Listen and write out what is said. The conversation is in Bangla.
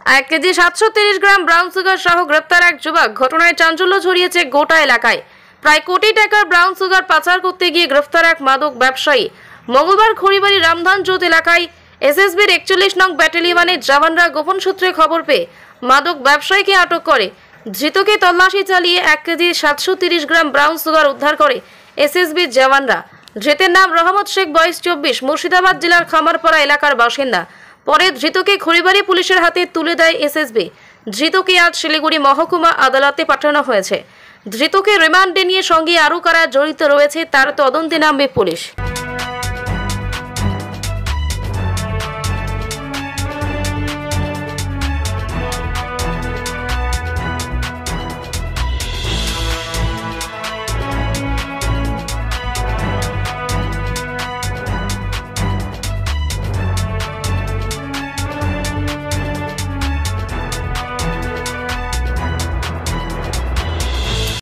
1 কেজি 730 গ্রাম ব্রাউন সুগার সহ গ্রেপ্তার এক যুবক। ঘটনায় চাঞ্চল্য ছড়িয়েছে গোটা এলাকায়। প্রায় কোটি টাকার ব্রাউন সুগার পাচার করতে গিয়ে গ্রেফতার এক মাদক ব্যবসায়ী। মঙ্গলবার খড়িবাড়ি রামধান জোত এলাকায় এসএসবির 41 নং ব্যাটালিয়নের জওয়ানরা গোপন সূত্রে খবর পেয়ে মাদক ব্যবসায়ীকে আটক করে। ধৃতকে তল্লাশি চালিয়ে 1 কেজি 730 গ্রাম ব্রাউন সুগার উদ্ধার করে এসএসবির জওয়ানরা। ধৃতের নাম রহমত শেখ, বয়স 24, মুর্শিদাবাদ জেলার খামারপাড়া এলাকার বাসিন্দা। পরে ধৃতকে খড়িবাড়ি পুলিশের হাতে তুলে দেয় এসএসবি। ধৃতকে আজ শিলিগুড়ি মহকুমা আদালতে পাঠানো হয়েছে। ধৃতকে রিমান্ডে নিয়ে সঙ্গে আরও কারা জড়িত রয়েছে তার তদন্তে নামবে পুলিশ।